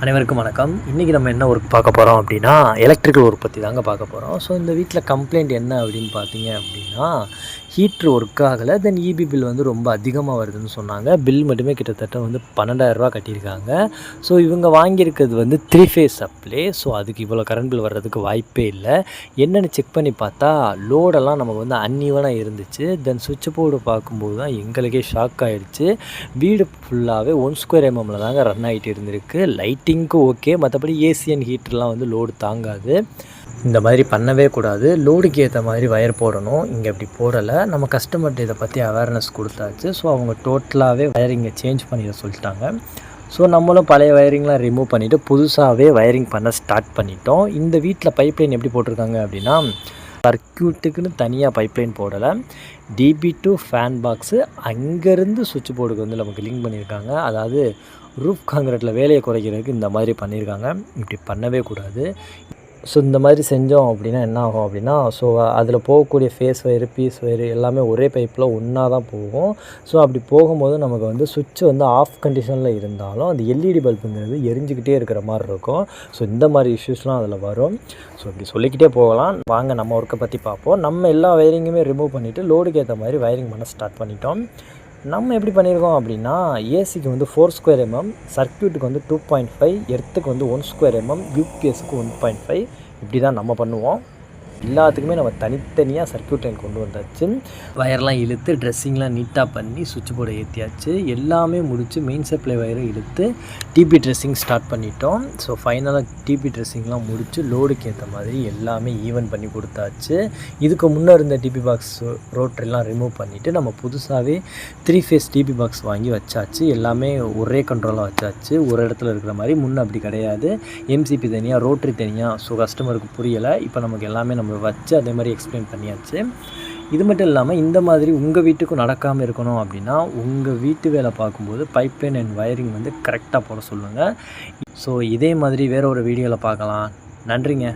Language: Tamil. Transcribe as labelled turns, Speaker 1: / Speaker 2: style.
Speaker 1: அனைவருக்கும் வணக்கம். இன்றைக்கி நம்ம என்ன ஒர்க் பார்க்க போகிறோம் அப்படின்னா, எலக்ட்ரிக்கல் ஒர்க் பற்றி தாங்க பார்க்க போகிறோம். ஸோ இந்த வீட்டில் கம்ப்ளைண்ட் என்ன அப்படின்னு பார்த்தீங்க அப்படின்னா, ஹீட்ரு ஒர்க் ஆகலை. தென் இபி பில் வந்து ரொம்ப அதிகமாக வருதுன்னு சொன்னாங்க. பில் மட்டுமே கிட்டத்தட்ட வந்து 12,000 கட்டியிருக்காங்க. ஸோ இவங்க வாங்கியிருக்கிறது வந்து 3 ஃபேஸ் சப்ளை. ஸோ அதுக்கு இவ்வளோ கரண்ட் பில் வர்றதுக்கு வாய்ப்பே இல்லை. என்னென்னு செக் பண்ணி பார்த்தா லோடெல்லாம் நமக்கு வந்து அன்ஈவனாக இருந்துச்சு. தென் சுவிட்ச் போர்டு பார்க்கும்போது தான் எங்களுக்கே ஷாக் ஆகிடுச்சு. வீடு ஃபுல்லாகவே 1 ஸ்கொயர் எம்எம்மில் தாங்க ரன் ஆகிட்டு இருந்திருக்கு. லைட்டிங்க்கு ஓகே, மற்றபடி ஏசி அண்ட் ஹீட்டர்லாம் வந்து லோடு தாங்காது. இந்த மாதிரி பண்ணவே கூடாது. லோடுக்கு ஏற்ற மாதிரி வயர் போடணும். இங்கே அப்படி போடலை. நம்ம கஸ்டமர்கிட்ட இதை பற்றி அவேர்னஸ் கொடுத்தாச்சு. ஸோ அவங்க டோட்டலாகவே வயரிங்கை சேஞ்ச் பண்ணிட சொல்லிட்டாங்க. ஸோ நம்மளும் பழைய வயரிங்லாம் ரிமூவ் பண்ணிவிட்டு புதுசாகவே வயரிங் பண்ண ஸ்டார்ட் பண்ணிட்டோம். இந்த வீட்டில் பைப்லைன் எப்படி போட்டிருக்காங்க அப்படின்னா, சர்க்யூட்டுக்குன்னு தனியாக பைப்லைன் போடலை. டிபி டு ஃபேன் பாக்ஸு அங்கேருந்து சுவிட்ச் போர்டுக்கு வந்து நமக்கு லிங்க் பண்ணியிருக்காங்க. அதாவது ரூஃப் காங்கிரீட்டில் வேலையை குறைக்கிறதுக்கு இந்த மாதிரி பண்ணியிருக்காங்க. இப்படி பண்ணவே கூடாது. ஸோ இந்த மாதிரி செஞ்சோம் அப்படின்னா என்ன ஆகும் அப்படின்னா, ஸோ அதில் போகக்கூடிய ஃபேஸ் ஒயரு, பீஸ் ஒயரு எல்லாமே ஒரே பைப்பில் ஒன்றா தான் போகும். ஸோ அப்படி போகும்போது நமக்கு வந்து சுவிட்ச் வந்து ஆஃப் கண்டிஷனில் இருந்தாலும் அந்த எல்இடி பல்புங்கிறது எரிஞ்சிக்கிட்டே இருக்கிற மாதிரி இருக்கும். ஸோ இந்த மாதிரி இஷ்யூஸ்லாம் அதில் வரும். ஸோ இப்படி சொல்லிக்கிட்டே போகலாம். வாங்க நம்ம ஒர்க்கை பற்றி பார்ப்போம். நம்ம எல்லா வயரிங்குமே ரிமூவ் பண்ணிவிட்டு லோடுக்கு ஏற்ற மாதிரி வயரிங் பண்ண ஸ்டார்ட் பண்ணிட்டோம். நம்ம எப்படி பண்ணியிருக்கோம் அப்படின்னா, ஏசிக்கு வந்து 4 ஸ்கொயர் எம்எம், சர்க்யூட்டுக்கு வந்து 2.5, எர்த்துக்கு வந்து 1 ஸ்கொயர் எம்எம், யூபிஎஸ்க்கு 1.5 இப்படி தான் நம்ம பண்ணுவோம். எல்லாத்துக்குமே நம்ம தனித்தனியாக சர்க்யூட் லைன் கொண்டு வந்தாச்சு. வயர்லாம் இழுத்து ட்ரெஸ்ஸிங்லாம் நீட்டாக பண்ணி சுவிட்ச் போர்டை ஏற்றியாச்சு. எல்லாமே முடித்து மெயின் சப்ளை வயரை இழுத்து டிபி ட்ரெஸ்ஸிங் ஸ்டார்ட் பண்ணிட்டோம். ஸோ ஃபைனலாக டிபி ட்ரெஸ்ஸிங்லாம் முடித்து லோடுக்கு ஏற்ற மாதிரி எல்லாமே ஈவன் பண்ணி கொடுத்தாச்சு. இதுக்கு முன்னே இருந்த டிபி பாக்ஸ் ரோட்டரிலாம் ரிமூவ் பண்ணிவிட்டு நம்ம புதுசாகவே 3 ஃபேஸ் டிபி பாக்ஸ் வாங்கி வச்சாச்சு. எல்லாமே ஒரே கண்ட்ரோலாக வச்சாச்சு. ஒரு இடத்துல இருக்கிற மாதிரி முன்னே அப்படி கிடையாது. எம்சிபி தனியாக, ரோட்டரி தனியாக. ஸோ கஸ்டமருக்கு புரியலை. இப்போ நமக்கு எல்லாமே நம்ம வச்சு அதே மாதிரி எக்ஸ்பிளைன் பண்ணியாச்சு. இது மட்டும் இல்லாமல் இந்த மாதிரி உங்கள் வீட்டுக்கும் நடக்காமல் இருக்கணும் அப்படின்னா, உங்கள் வீட்டு வேலை பார்க்கும்போது பைப்லைன் அண்ட் வயரிங் வந்து கரெக்டாக போட சொல்லுங்கள். ஸோ இதே மாதிரி வேறு ஒரு வீடியோவில் பார்க்கலாம். நன்றிங்க.